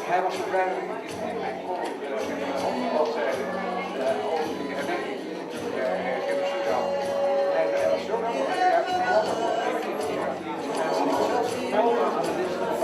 Hij was zo blij in mijn bladzijde over die herdenking genocide had. Hij was zo dankbaar. Hij heeft melden aan de list van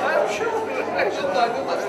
I'm sure. I should not do that.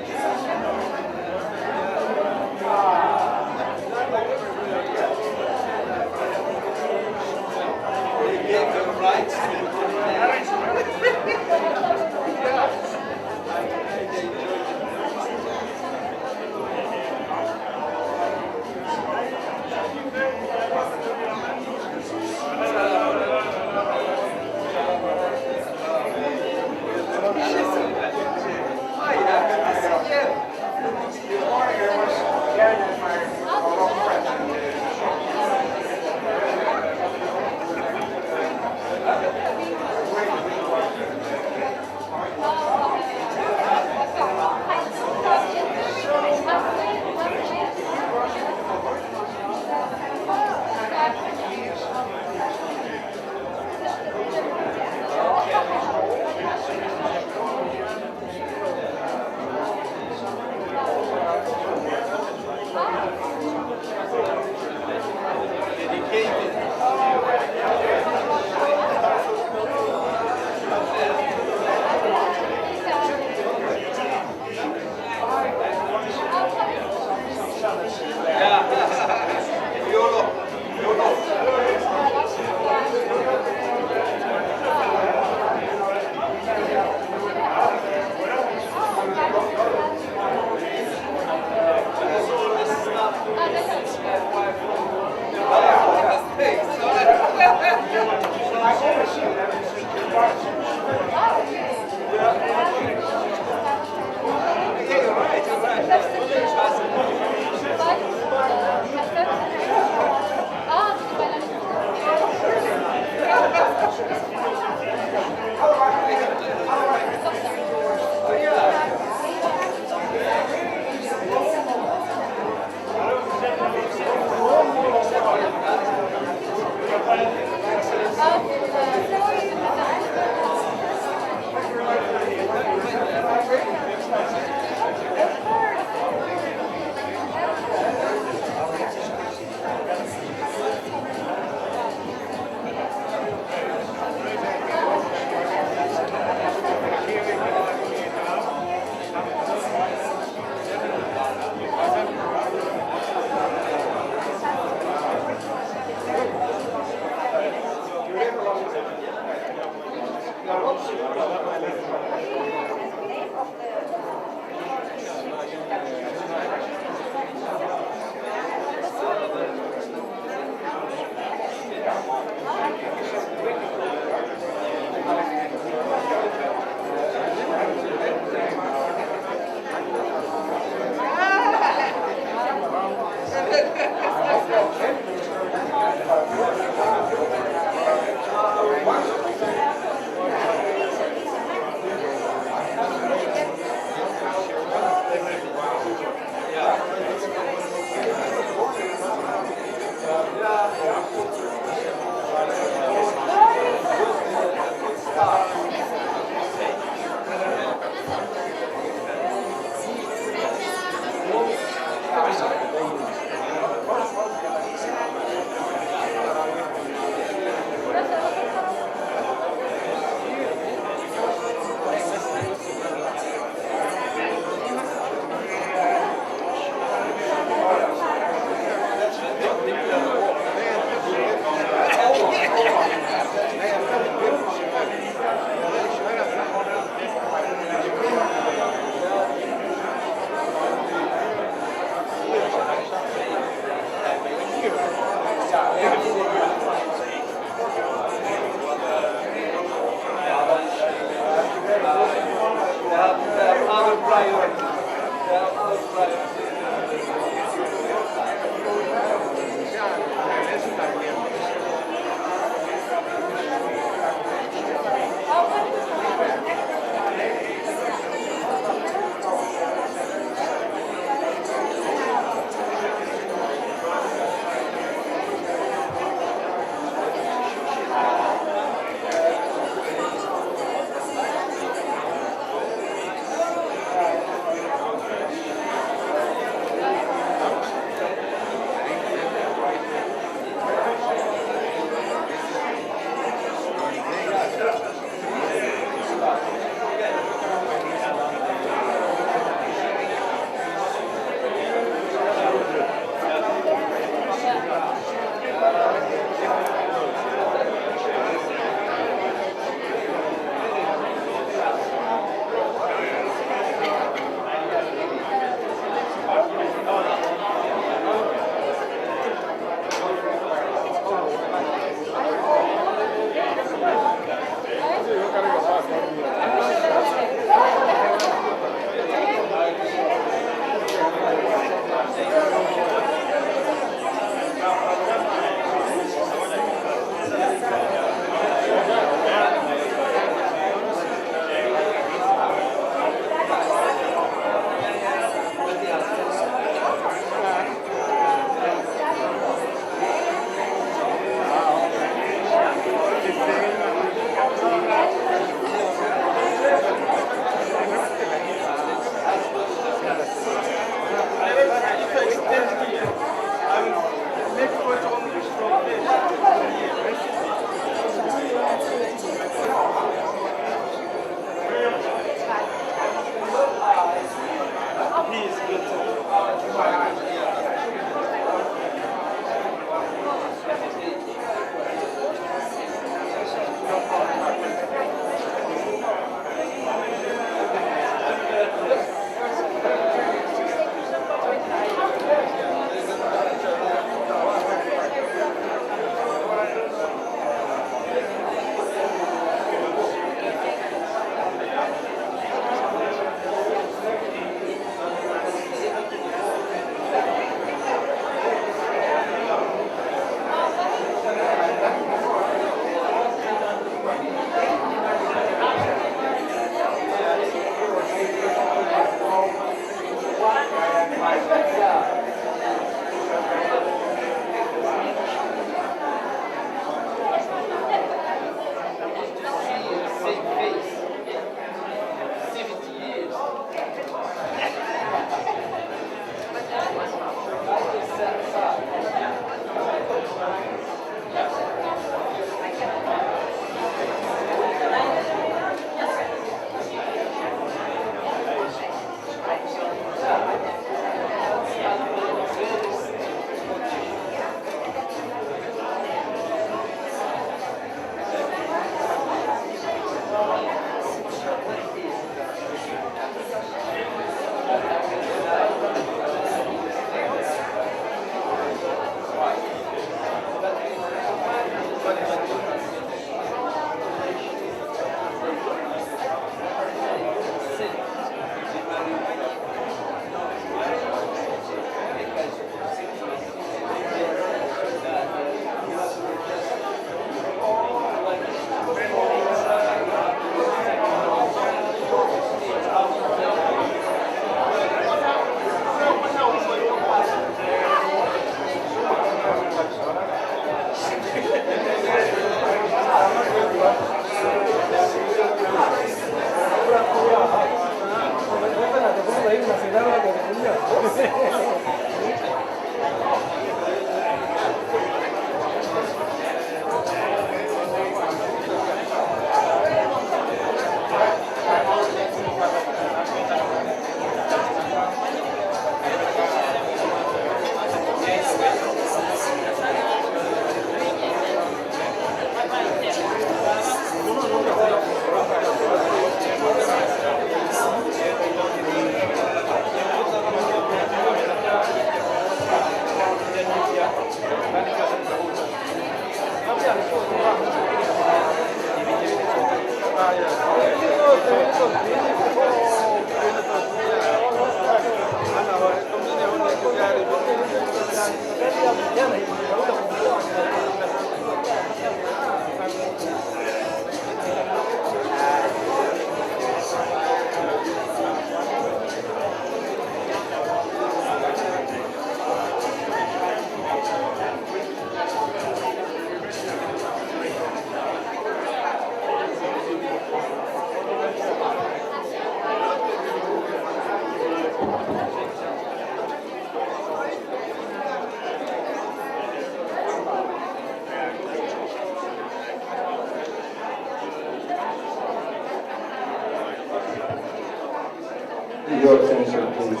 Your attention, please.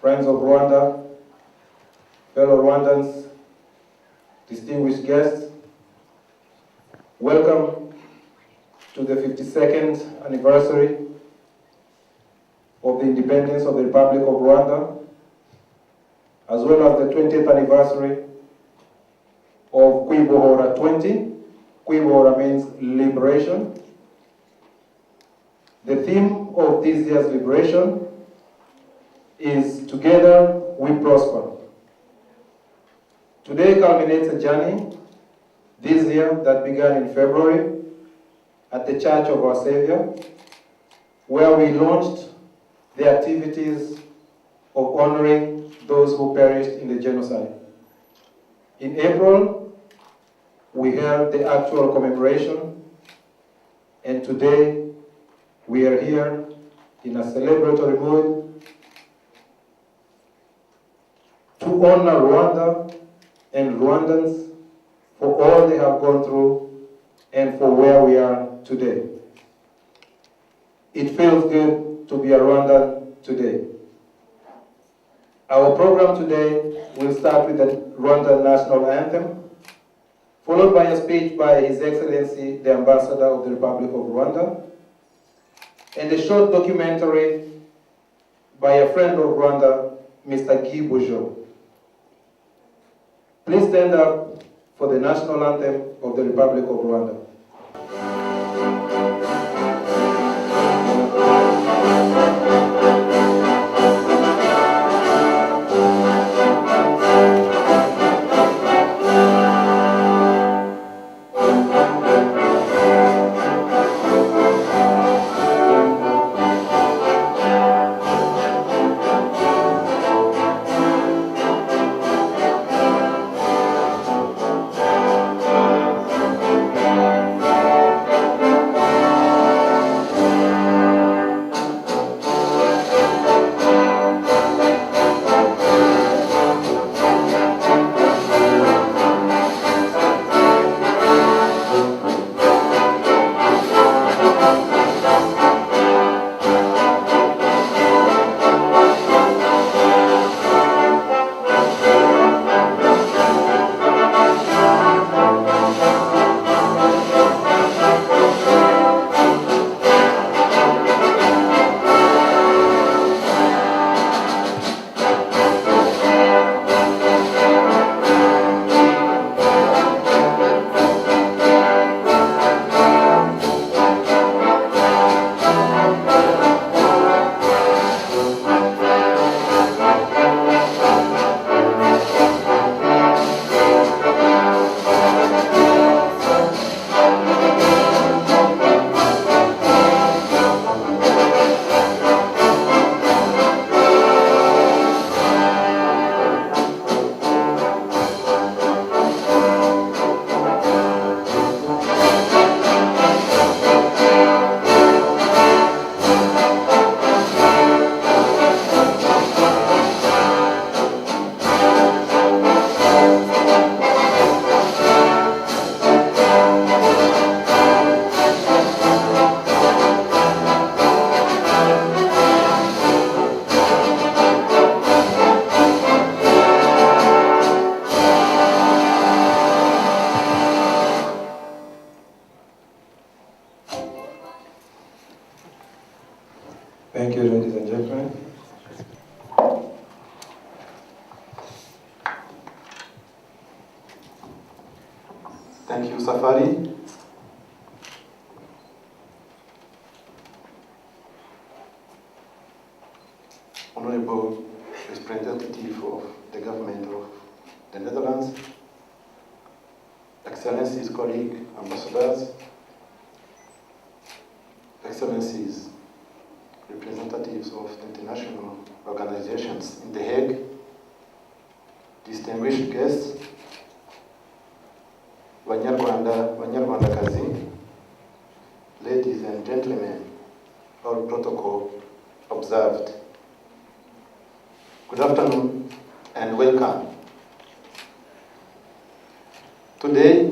Friends of Rwanda, fellow Rwandans, distinguished guests, welcome to the 52nd anniversary of the independence of the Republic of Rwanda, as well as the 20th anniversary of KWIBOHORA 20. KWIBOHORA means liberation. The theme of this year's liberation is Together We Prosper. Today culminates a journey this year that began in February at the Church of Our Savior, where we launched the activities of honoring those who perished in the genocide. In April, we held the actual commemoration, and today we are here in a celebratory mood to honor Rwanda and Rwandans for all they have gone through and for where we are today. It feels good to be a Rwandan today. Our program today will start with the Rwandan National Anthem, followed by a speech by His Excellency, the Ambassador of the Republic of Rwanda, and a short documentary by a friend of Rwanda, Mr. KWIBOHORA. Please stand up for the national anthem of the Republic of Rwanda. Thank you, ladies and gentlemen. Thank you, Safari. Honorable Representative of the Government of the Netherlands, Excellencies, colleagues, ambassadors, Excellencies, representatives of the international organizations in The Hague, distinguished guests, Banyarwandakazi, ladies and gentlemen, all protocol observed. Good afternoon and welcome. Today,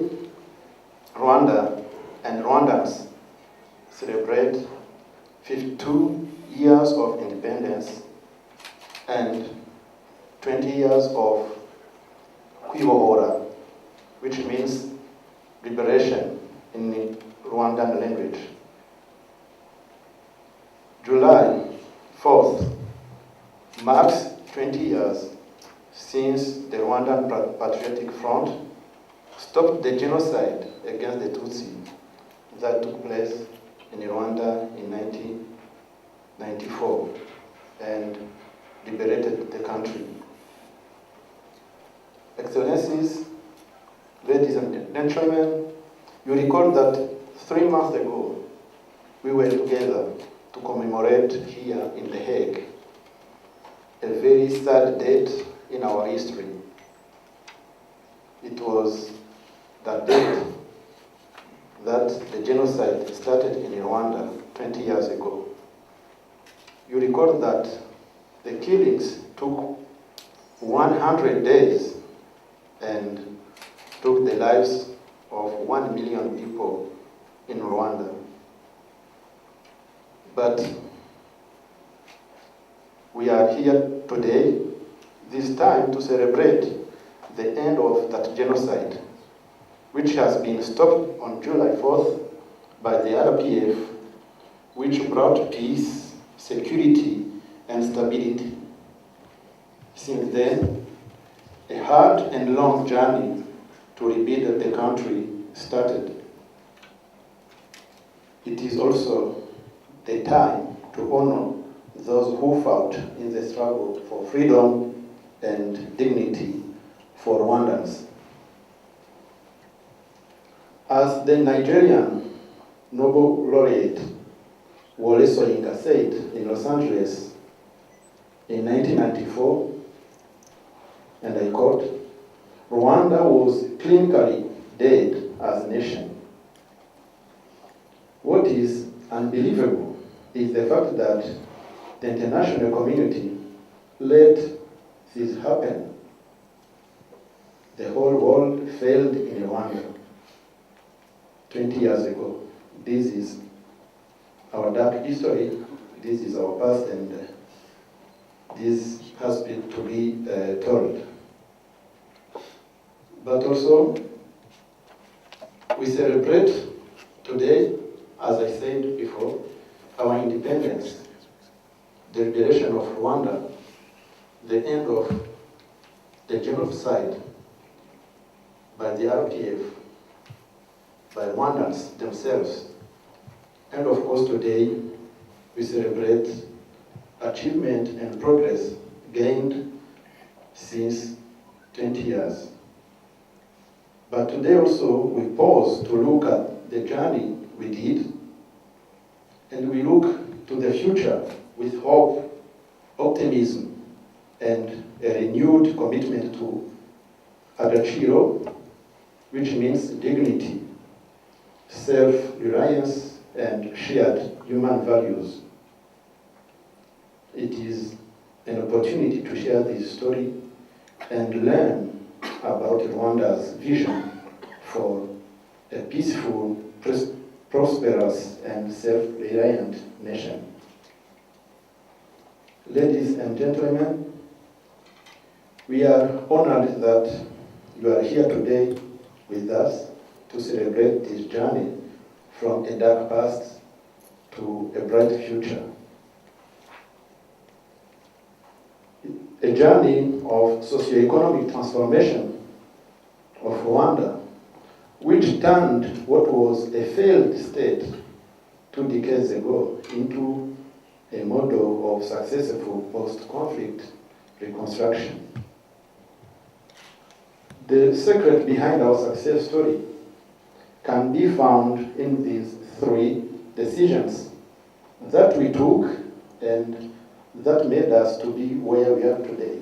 Rwanda and Rwandans celebrate 52 years of independence and 20 years of KWIBOHORA, which means liberation in the Rwandan language. July 4th marks 20 years since the Rwandan Patriotic Front stopped the genocide against the Tutsi that took place in Rwanda in 1994 and liberated the country. Excellencies, ladies and gentlemen, you recall that 3 months ago we were together to commemorate here in The Hague a very sad date in our history. It was that date that the genocide started in Rwanda 20 years ago. You recall that the killings took 100 days and took the lives of 1 million people in Rwanda. But we are here today, this time to celebrate the end of that genocide, which has been stopped on July 4th by the RPF, which brought peace, security, and stability. Since then, a hard and long journey to rebuild the country started. It is also the time to honor those who fought in the struggle for freedom and dignity for Rwandans. As the Nigerian Nobel laureate Wole Soyinka said in Los Angeles in 1994, and I quote, "Rwanda was clinically dead as a nation." What is unbelievable is the fact that the international community let this happen. The whole world failed in Rwanda 20 years ago. This is our dark history, this is our past, and this has been to be told. But also, we celebrate today, as I said before, our independence, the liberation of Rwanda, the end of the genocide by the RPF, by Rwandans themselves. And of course today, we celebrate achievement and progress gained since 20 years. But today also, we pause to look at the journey we did, and we look to the future with hope, optimism, and a renewed commitment to Agaciro, which means dignity, self-reliance, and shared human values. It is an opportunity to share this story and learn about Rwanda's vision for a peaceful, prosperous, and self-reliant nation. Ladies and gentlemen, we are honored that you are here today with us to celebrate this journey from a dark past to a bright future. A journey of socio-economic transformation of Rwanda, which turned what was a failed state 2 decades ago into a model of successful post-conflict reconstruction. The secret behind our success story can be found in these three decisions that we took and that made us to be where we are today.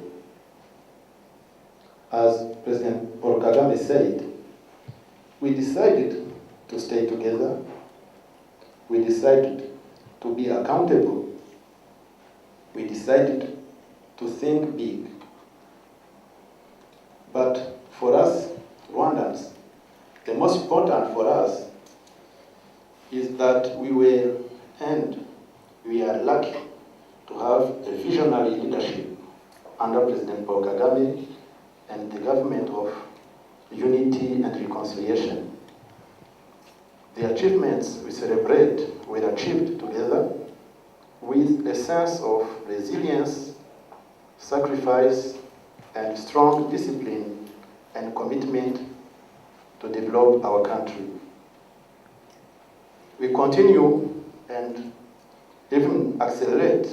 As President Paul Kagame said, we decided to stay together, we decided to be accountable, we decided to think big. But for us, Rwandans, the most important for us is that we are lucky to have a visionary leadership under President Paul Kagame and the government of unity and reconciliation. The achievements we celebrate were achieved together with a sense of resilience, sacrifice, and strong discipline and commitment to develop our country. We continue and even accelerate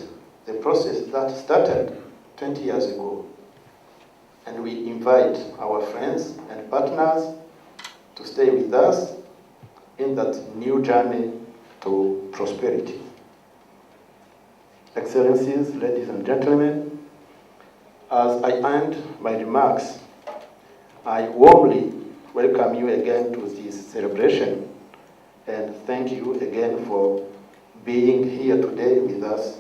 the process that started 20 years ago. And we invite our friends and partners to stay with us in that new journey to prosperity. Excellencies, ladies and gentlemen, as I end my remarks, I warmly welcome you again to this celebration and thank you again for being here today with us,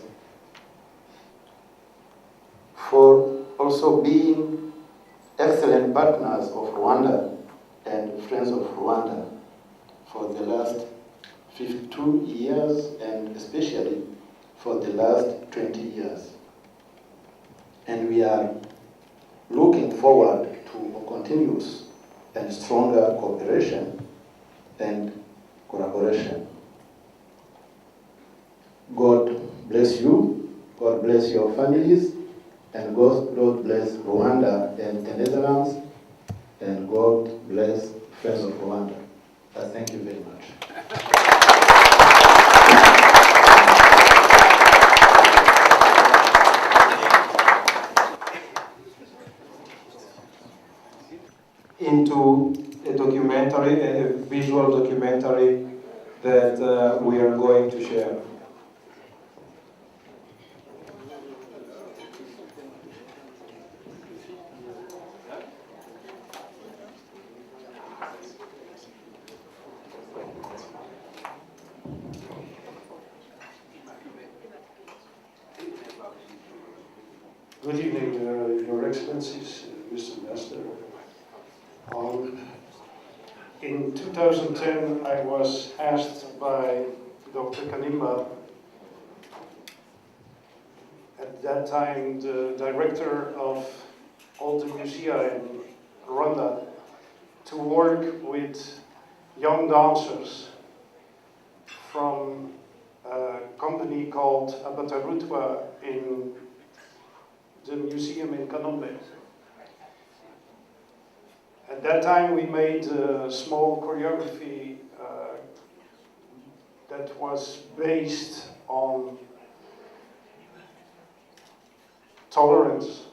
for also being excellent partners of Rwanda and friends of Rwanda for the last 52 years and especially for the last 20 years. And we are looking forward to a continuous and stronger cooperation and collaboration. God bless you, God bless your families, and God bless Rwanda and the Netherlands, and God bless Friends of Rwanda. Thank you very much. Into a documentary, a visual documentary that we are going to share. Good evening, Your Excellencies, Mr. Ambassador. In 2010, I was asked by Dr. Kanimba, at that time the director of all the musea in Rwanda, to work with young dancers from a company called Abatarutwa in the museum in Kanombe. At that time we made a small choreography that was based on tolerance.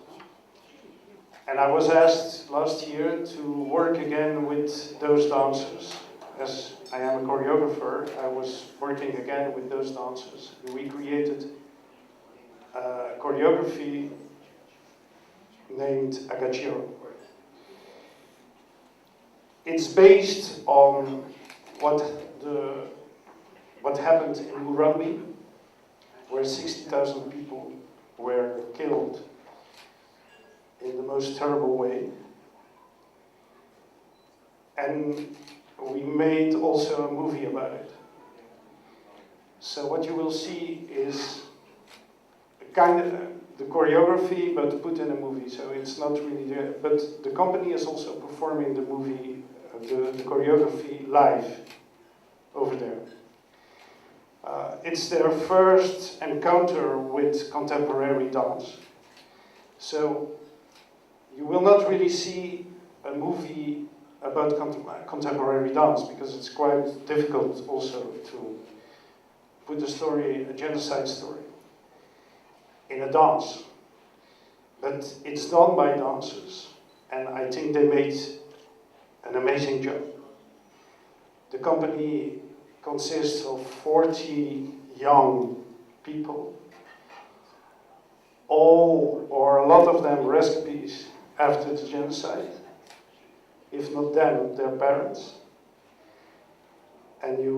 And I was asked last year to work again with those dancers. As I am a choreographer, I was working again with those dancers. We created a choreography named Agachiro. It's based on what happened in Burundi, where 60,000 people were killed in the most terrible way. And we made also a movie about it. So what you will see is kind of the choreography, but put in a movie. So it's not really there. But the company is also performing the movie, the choreography live over there. It's their first encounter with contemporary dance. So you will not really see a movie about contemporary dance, because it's quite difficult also to put a story, a genocide story. in a dance. But it's done by dancers, and I think they made an amazing job. The company consists of 40 young people, all or a lot of them recipes after the genocide, if not them, their parents. And you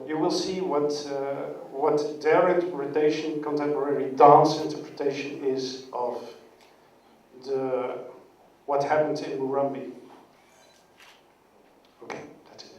will see what their interpretation, contemporary dance interpretation is of what happened in Murambi. Okay, that's it.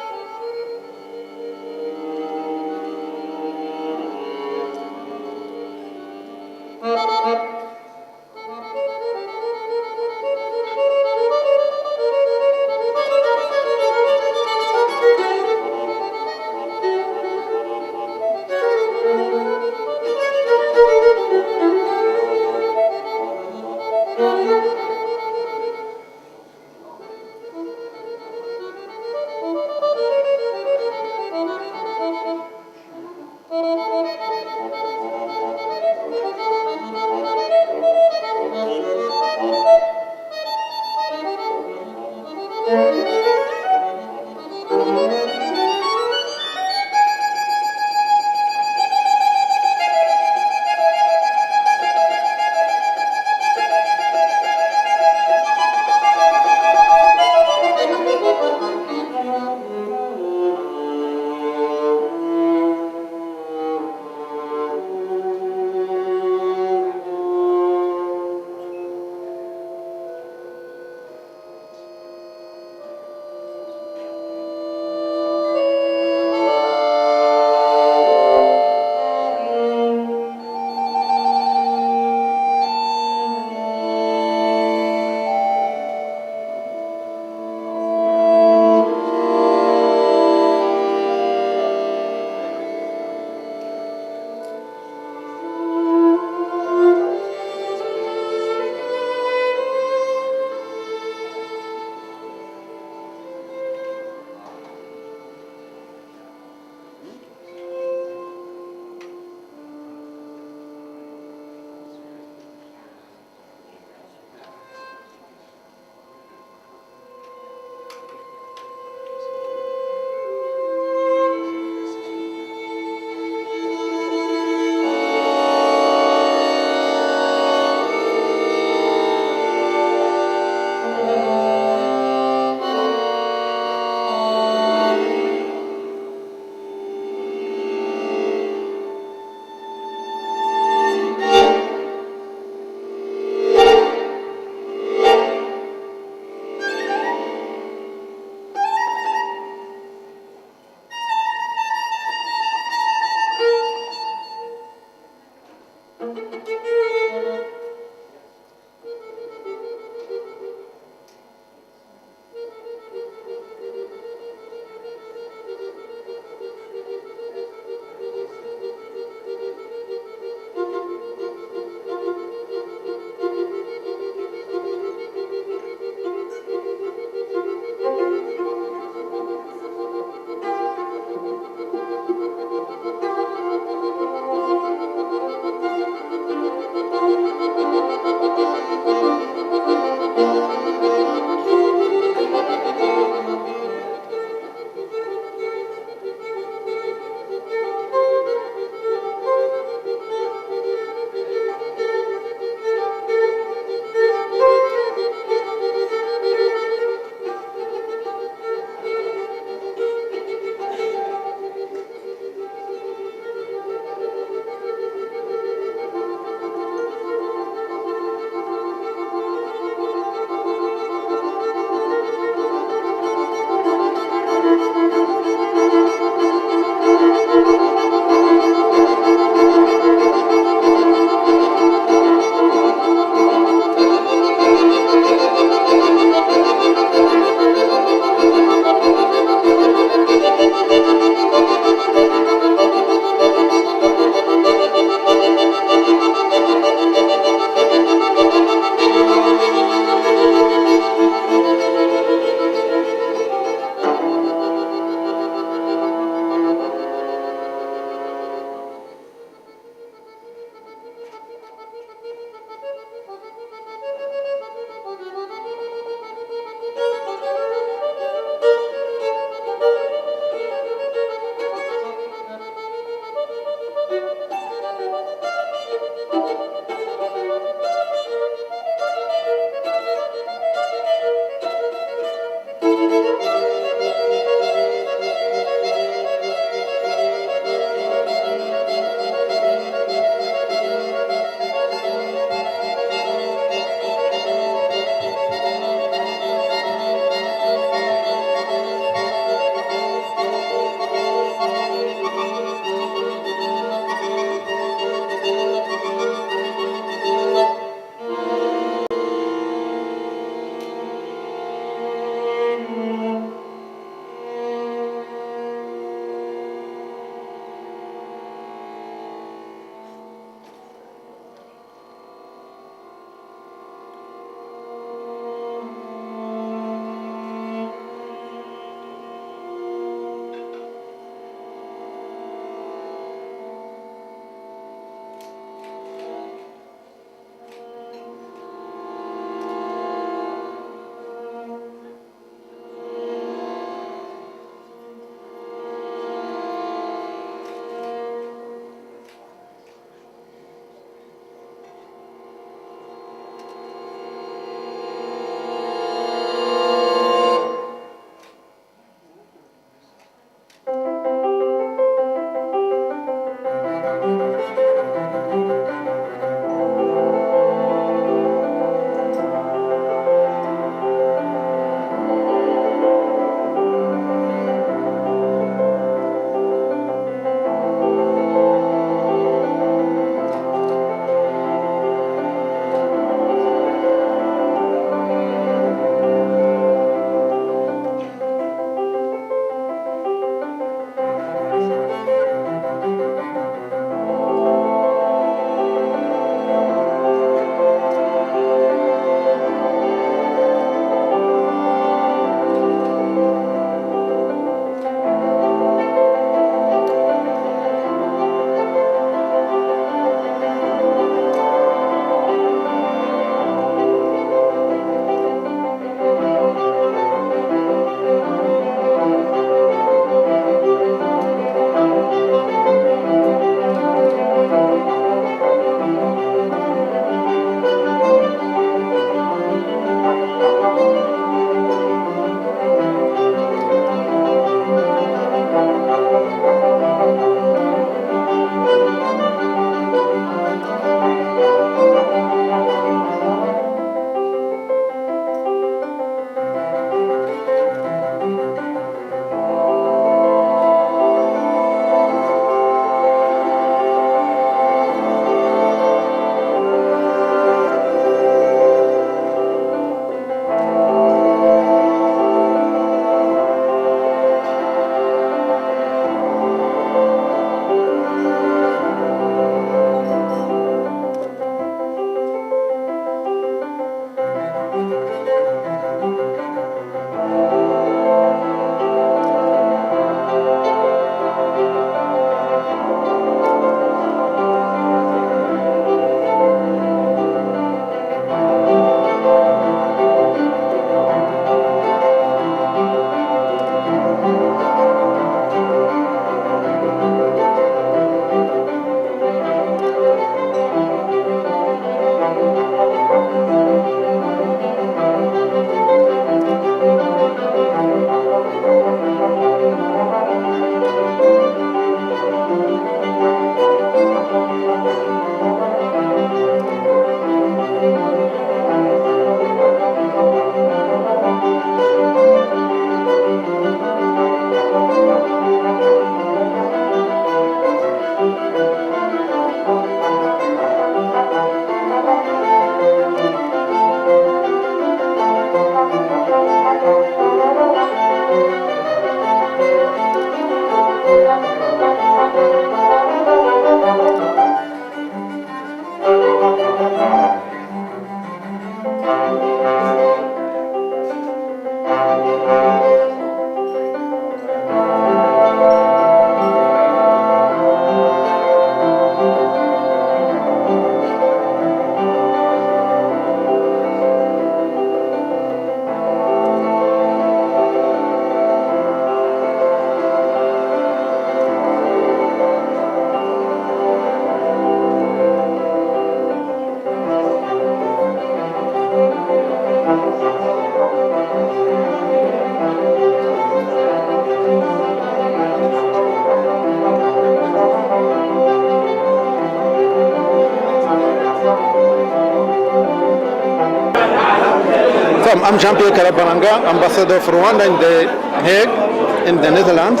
I'm Jean-Pierre Karabalanga, ambassador of Rwanda in The Hague, in the Netherlands.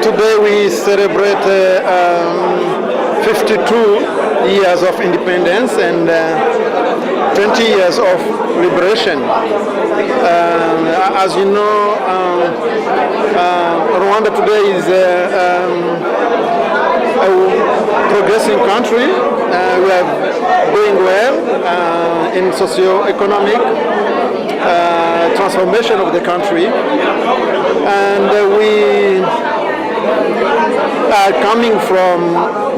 Today we celebrate 52 years of independence and 20 years of liberation. As you know, Rwanda today is a progressing country. We are doing well in socio-economic transformation of the country, and we are coming from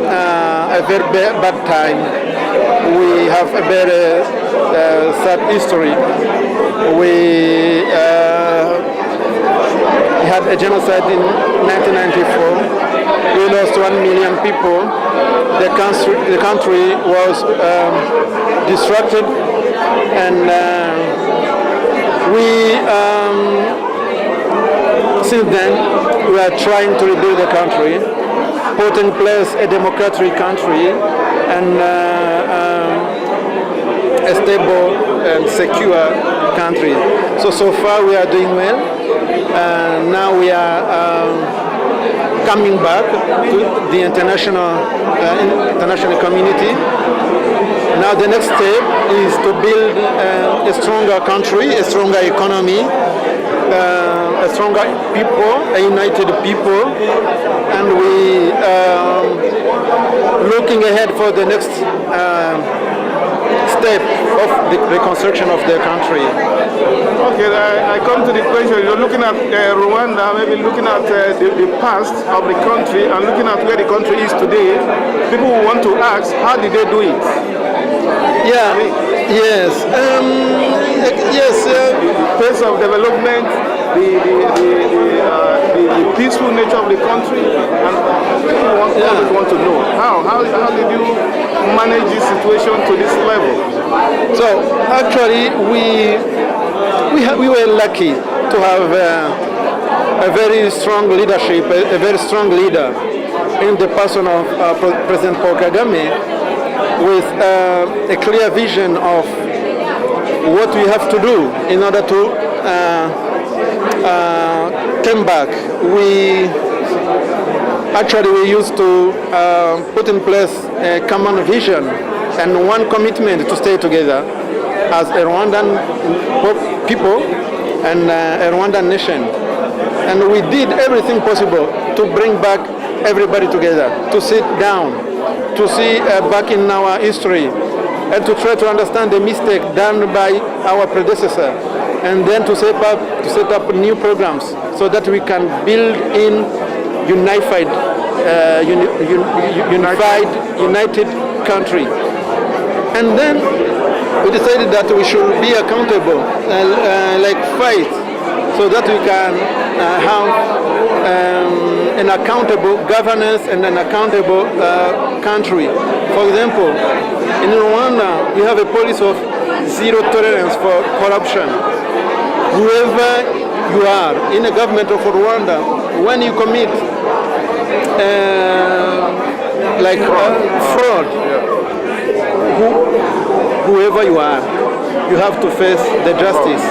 a very bad time. We have a very sad history. We had a genocide in 1994. We lost 1 million people. The country was distracted, and since then we are trying to rebuild the country, put in place a democratic country and a stable and secure country. So far we are doing well. Now we are coming back to the international community. Now the next step is to build a stronger country, a stronger economy, a stronger people, a united people, and we looking ahead for the next step of the reconstruction of the country. Okay, I come to the question. You're looking at Rwanda, maybe looking at the past of the country and looking at where the country is today. People who want to ask, how did they do it? Yeah, yes, Pace of development, the peaceful nature of the country, and people always want to know how did you manage this situation to this level? So actually we were lucky to have a very strong leadership, a very strong leader in the person of President Paul Kagame, with a clear vision of what we have to do in order to come back. We used to put in place a common vision and one commitment to stay together as a Rwandan people and a Rwandan nation. And we did everything possible to bring back everybody together, to sit down, to see back in our history, and to try to understand the mistake done by our predecessor, and then to set up new programs so that we can build in united country. And then we decided that we should be accountable, like fight, so that we can have an accountable governance and an accountable country. For example, in Rwanda, we have a policy of zero tolerance for corruption. Whoever you are in the government of Rwanda, when you commit fraud, whoever you are, you have to face the justice.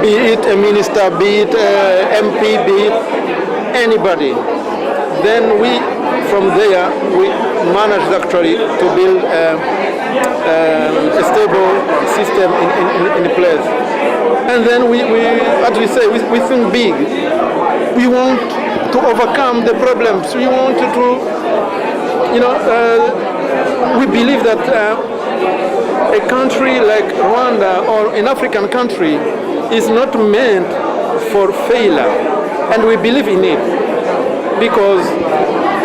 Be it a minister, be it MP, be it anybody. Then from there, we managed actually to build a stable system in place. And then as we say, we think big. We want to overcome the problems. We want to, we believe that a country like Rwanda or an African country is not meant for failure, and we believe in it, because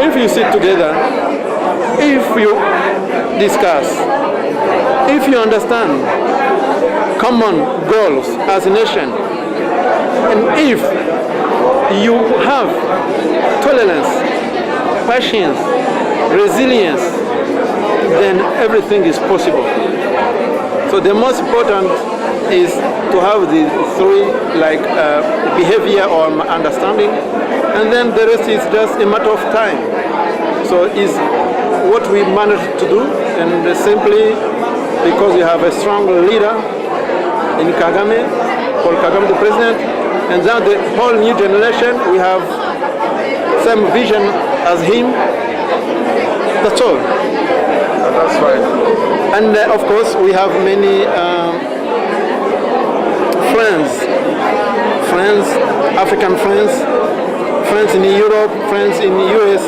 if you sit together, if you discuss, if you understand common goals as a nation, and if you have tolerance, patience, resilience, then everything is possible. So the most important is to have the three, behavior or understanding, and then the rest is just a matter of time. So is what we managed to do, and simply because we have a strong leader in Kagame, Paul Kagame, the president, and now the whole new generation, we have same vision as him. That's all. That's fine. And of course, we have many friends, African friends in Europe, friends in the US.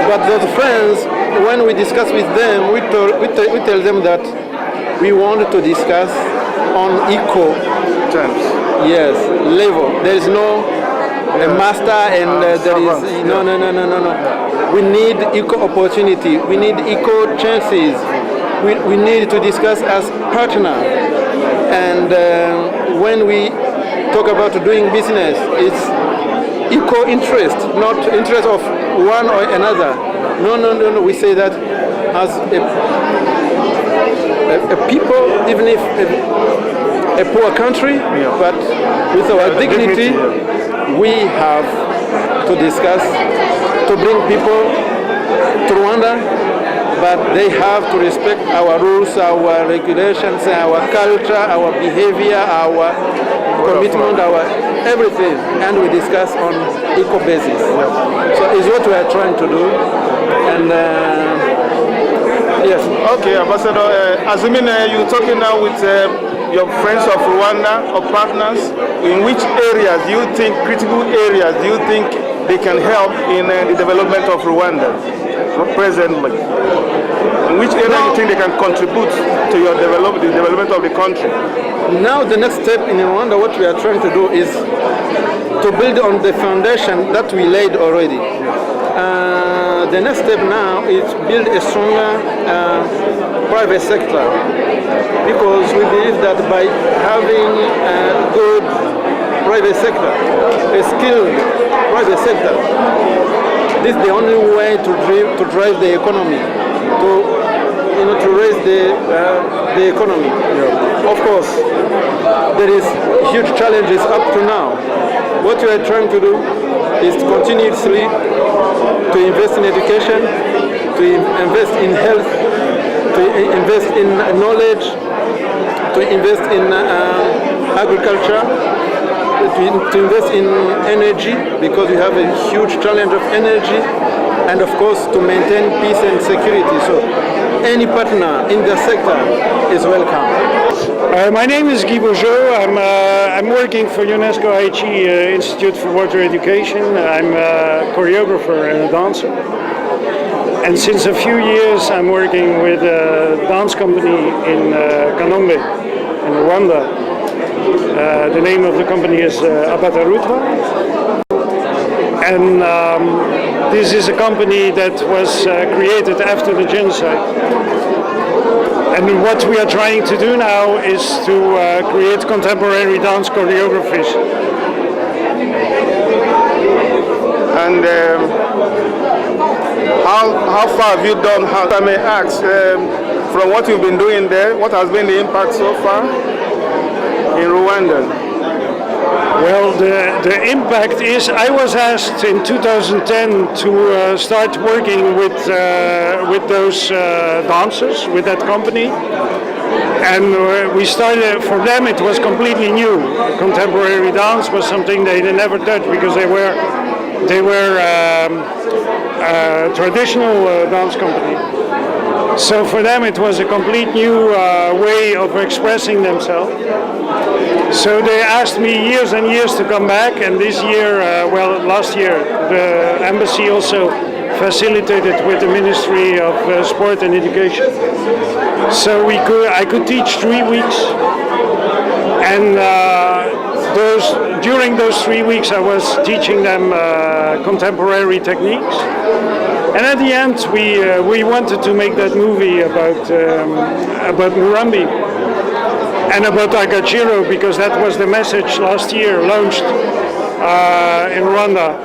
But those friends, when we discuss with them, we tell them that we want to discuss on equal Terms. yes level. There is no a master and there is no. We need equal opportunity. We need equal chances. We need to discuss as partner. And when we talk about doing business, it's equal interest, not interest of one or another. No. We say that as a people, even if a poor country, but with our dignity, we have to discuss to bring people to Rwanda, but they have to respect our rules, our regulations, our culture, our behavior, our commitment, our everything, and we discuss on equal basis. So it's what we are trying to do, and yes. Okay, Ambassador, assuming you're talking now with your friends of Rwanda or partners, in which areas do you think, critical areas, do you think they can help in the development of Rwanda presently? In which area do you think they can contribute to your the development of the country? Now the next step in Rwanda, what we are trying to do is to build on the foundation that we laid already. The next step now is build a stronger private sector, because we believe that by having a good private sector, a skilled private sector, this is the only way to drive the economy, to raise the economy. Of course, there is huge challenges up to now. What we are trying to do is to continuously to invest in education, to invest in health, to invest in knowledge, to invest in agriculture, to invest in energy, because we have a huge challenge of energy, and of course to maintain peace and security. So any partner in the sector is welcome. My name is KWIBOHORA. I'm working for UNESCO IHE Institute for Water Education. I'm a choreographer and a dancer. And since a few years I'm working with a dance company in Kanombe, in Rwanda. The name of the company is Aftv. And this is a company that was created after the genocide. And what we are trying to do now is to create contemporary dance choreographies. And how far have you done? How I may ask, from what you've been doing there, what has been the impact so far in Rwanda? Well, the impact is, I was asked in 2010 to start working with those dancers, with that company. And we started, for them it was completely new. Contemporary dance was something they never touched, because they were a traditional dance company. So for them it was a complete new way of expressing themselves. So they asked me years and years to come back, and this year, last year, the embassy also facilitated with the Ministry of Sport and Education. So I could teach 3 weeks, and during those 3 weeks I was teaching them contemporary techniques. And at the end we wanted to make that movie about Murambi and about Agaciro, because that was the message last year launched in Rwanda,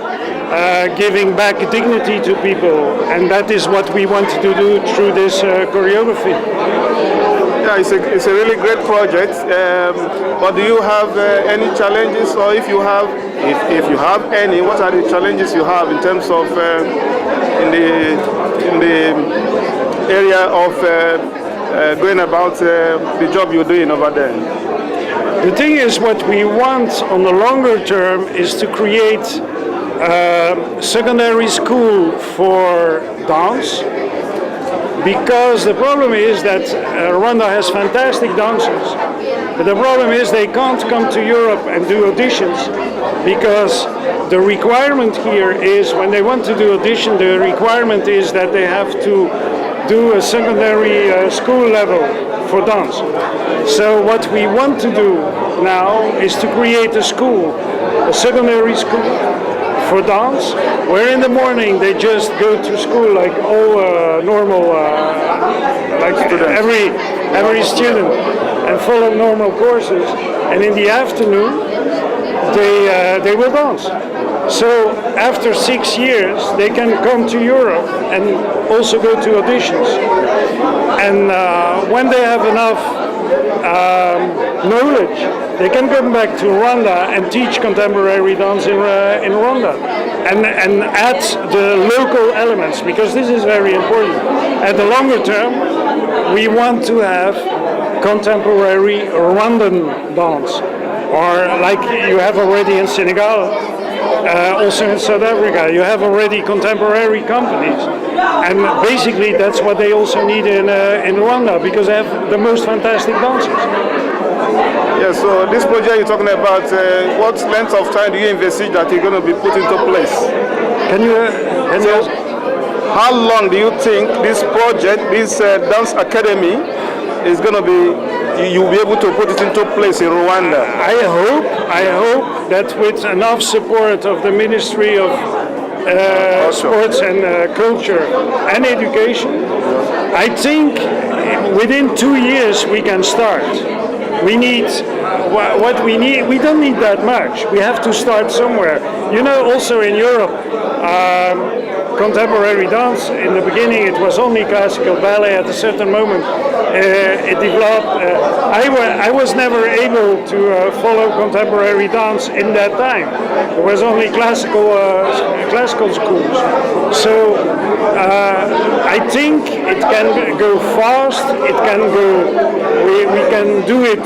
giving back dignity to people, and that is what we want to do through this choreography. Yeah, it's a really great project. But do you have any challenges, or if you have any, what are the challenges you have in terms of in the area of going about the job you're doing over there? The thing is, what we want on the longer term is to create a secondary school for dance, because the problem is that Rwanda has fantastic dancers, but the problem is they can't come to Europe and do auditions, because the requirement here is, when they want to do audition, the requirement is that they have to do a secondary school level for dance. So what we want to do now is to create a school, a secondary school for dance, where in the morning they just go to school like all normal, like every student, and follow normal courses, and in the afternoon they will dance. So after 6 years they can come to Europe and also go to auditions, and when they have enough knowledge, they can come back to Rwanda and teach contemporary dance in Rwanda, and add the local elements, because this is very important. At the longer term, we want to have contemporary Rwandan dance, or like you have already in Senegal, also in South Africa, you have already contemporary companies, and basically that's what they also need in Rwanda, because they have the most fantastic dancers. Yeah, so this project you're talking about, what length of time do you envisage that you're going to be put into place? Can you ask? How long do you think this project, this dance academy, is going to be, you'll be able to put it into place in Rwanda? I hope that with enough support of the Ministry of Sports and Culture and Education, I think within 2 years we can start. We need what we need. We don't need that much. We have to start somewhere. You know, also in Europe, contemporary dance, in the beginning it was only classical ballet. At a certain moment it developed. I was never able to follow contemporary dance in that time. There was only classical schools. So I think it can go fast. It can go. We can do it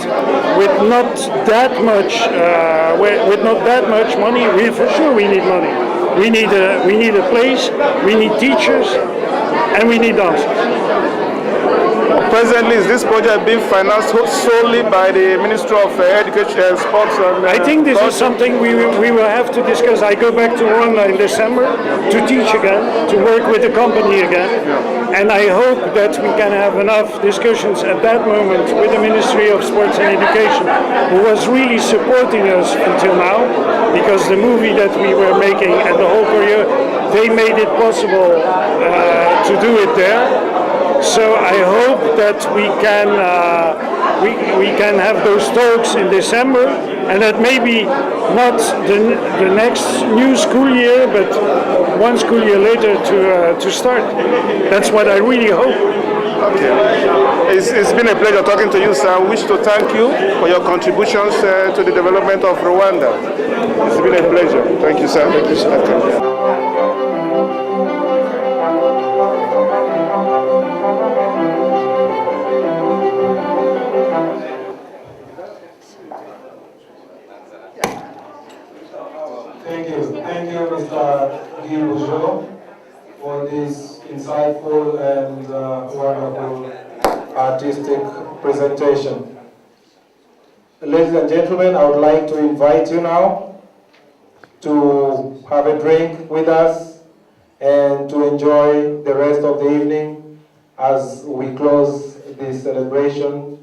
with not that much money. For sure we need money. We need a place, we need teachers, and we need dancers. Presently, is this project being financed solely by the Ministry of Education, Sports and I think this is something we will have to discuss. I go back to Rwanda in December to teach again, to work with the company again, and I hope that we can have enough discussions at that moment with the Ministry of Sports and Education, who was really supporting us until now, because the movie that we were making and the whole career, they made it possible to do it there. So I hope that we can have those talks in December, and that maybe not the next new school year, but one school year later to start. That's what I really hope. Okay. It's been a pleasure talking to you, sir. I wish to thank you for your contributions to the development of Rwanda. It's been a pleasure. Thank you, sir. Thank you, sir. Okay. Thank you, Mr. KWIBOHORA, for this insightful and wonderful artistic presentation. Ladies and gentlemen, I would like to invite you now to have a drink with us and to enjoy the rest of the evening as we close this celebration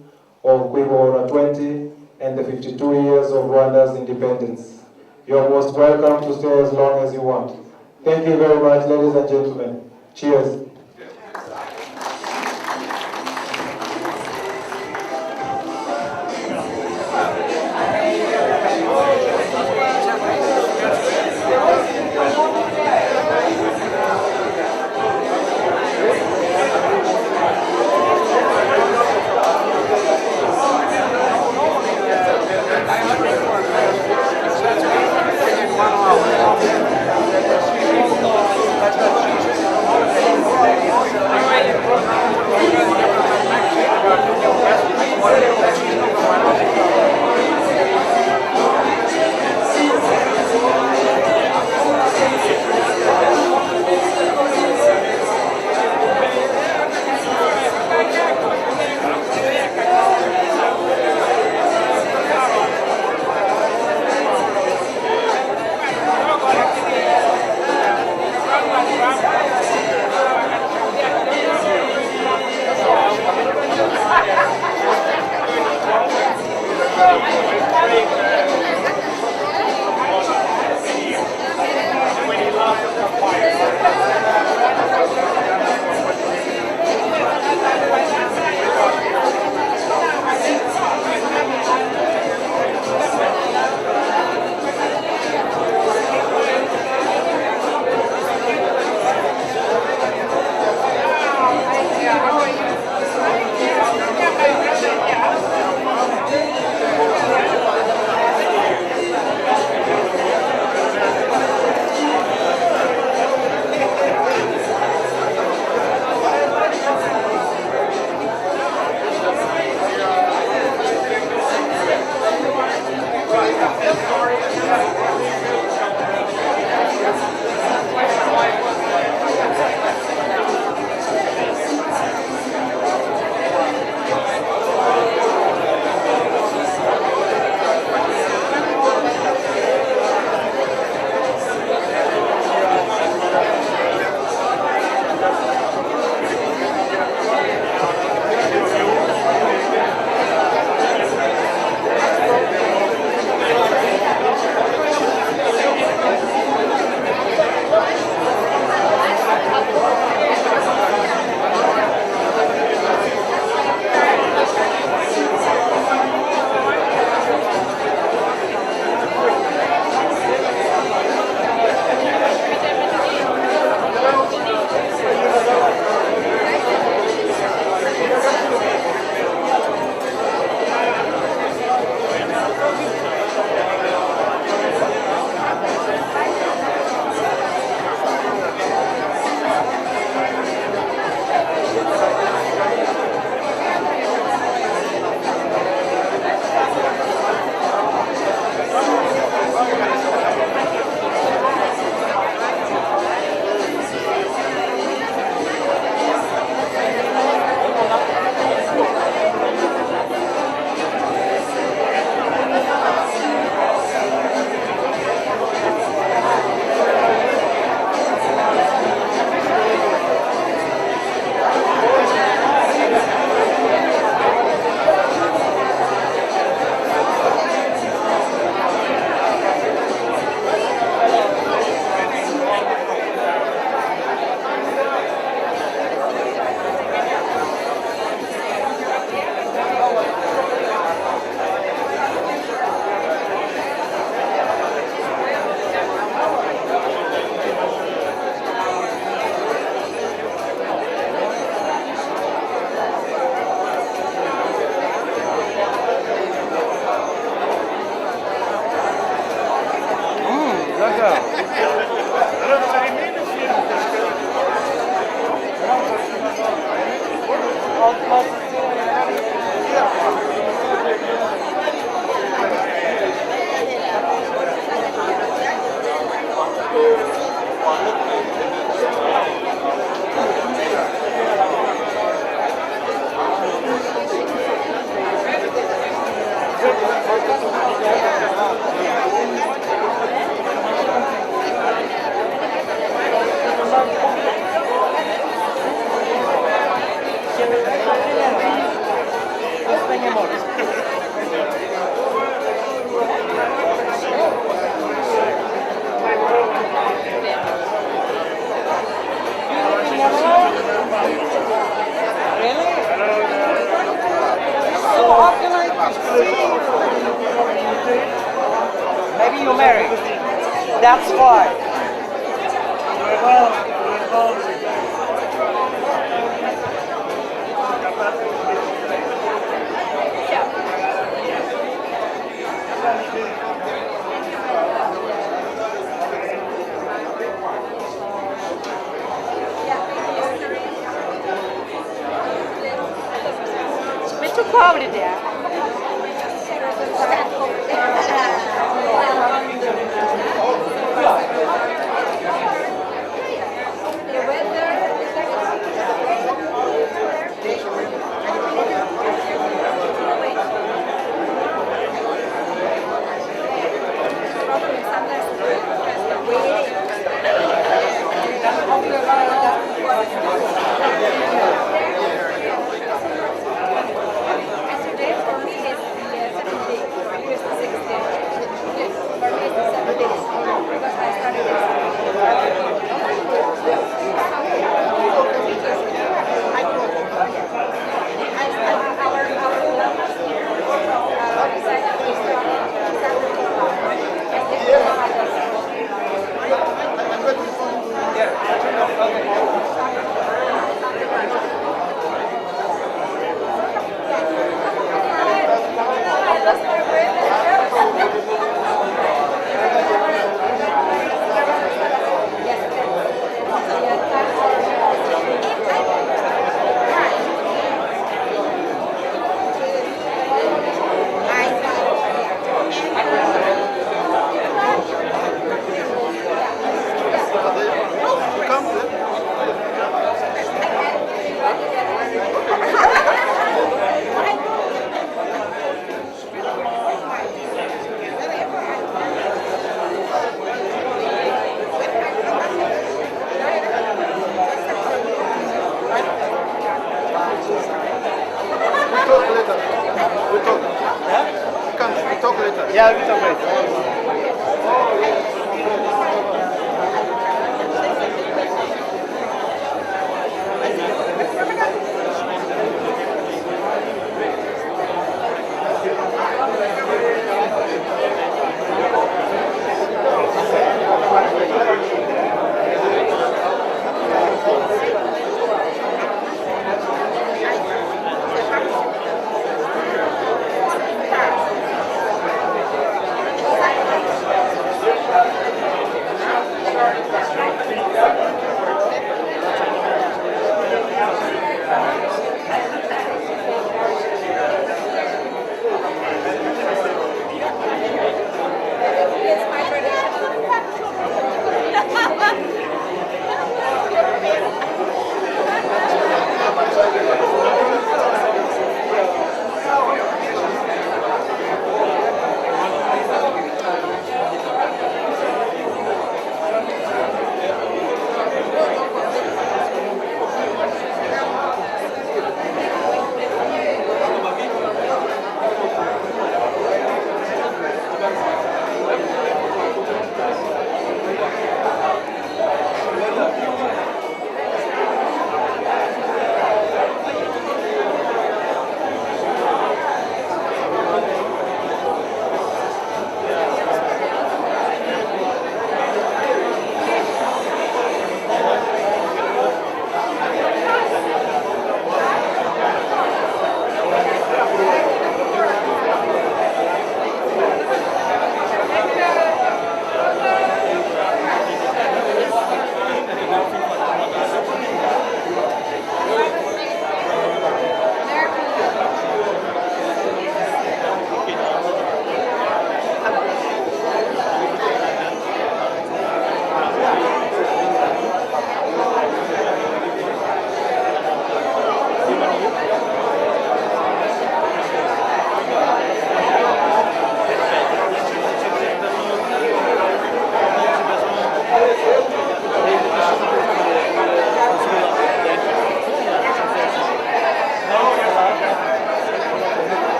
of KWIBOHORA 20 and the 52 years of Rwanda's independence. You're most welcome to stay as long as you want. Thank you very much, ladies and gentlemen. Cheers. Maybe you're married. That's why. Muito pobre dela.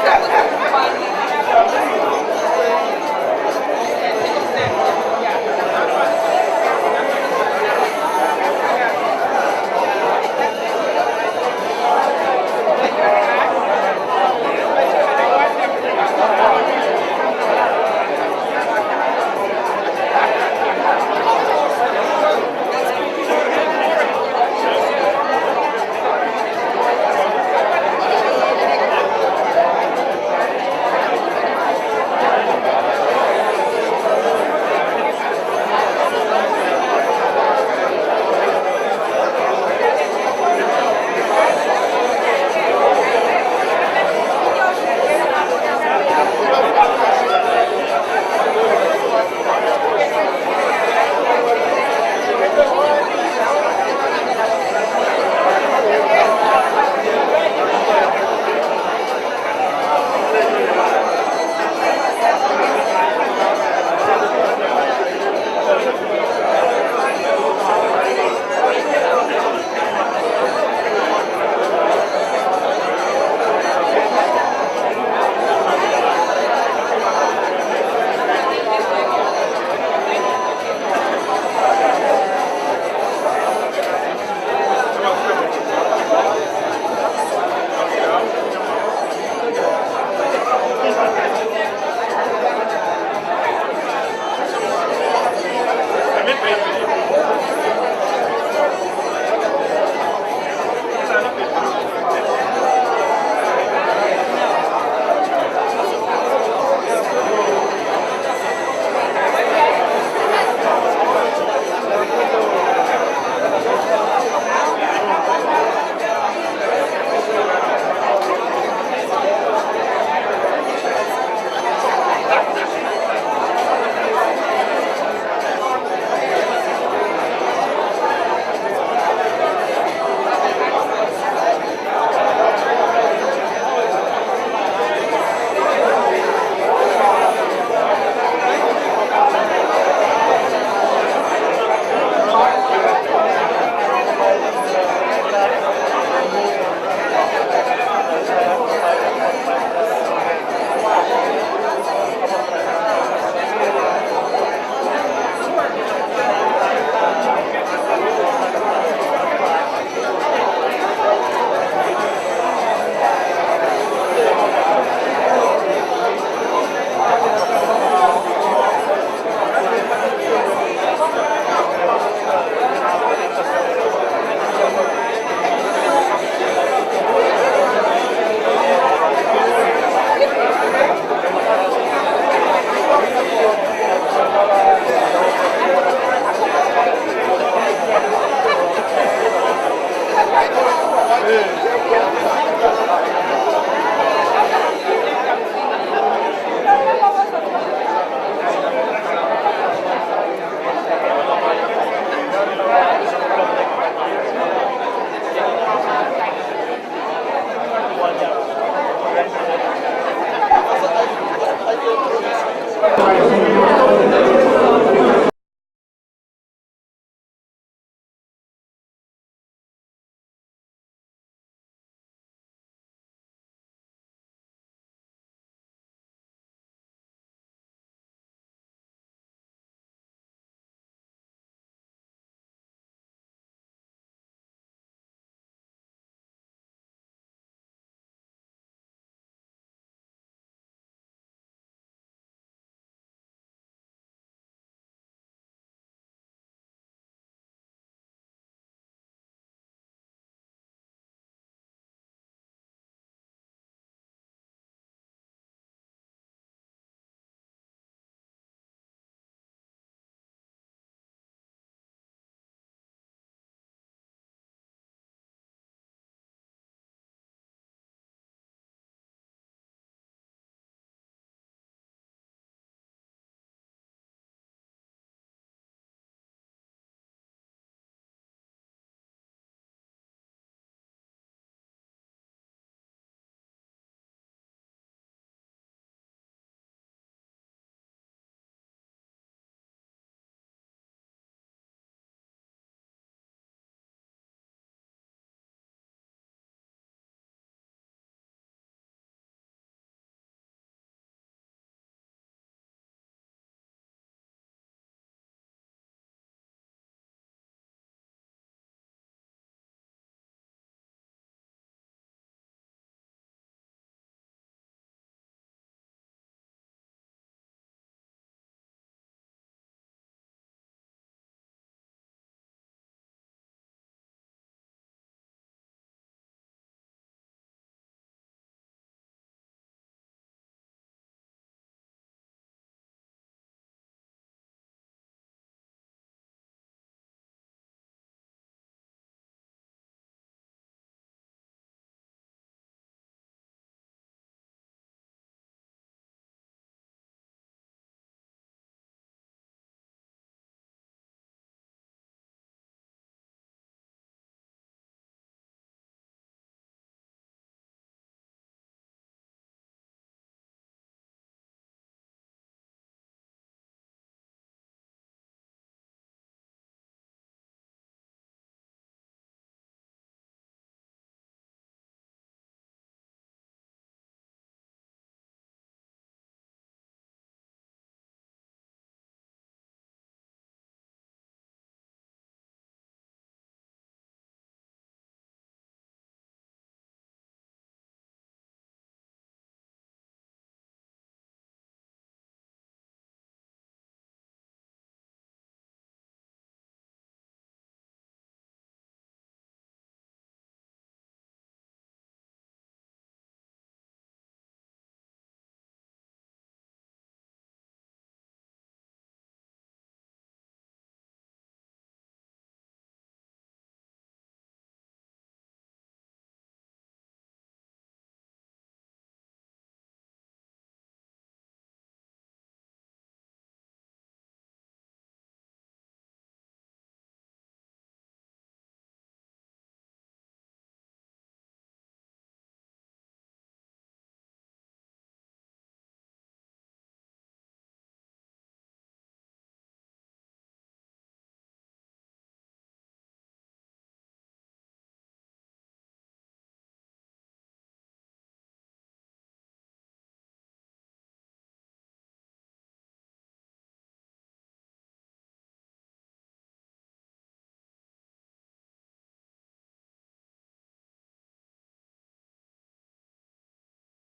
Funny.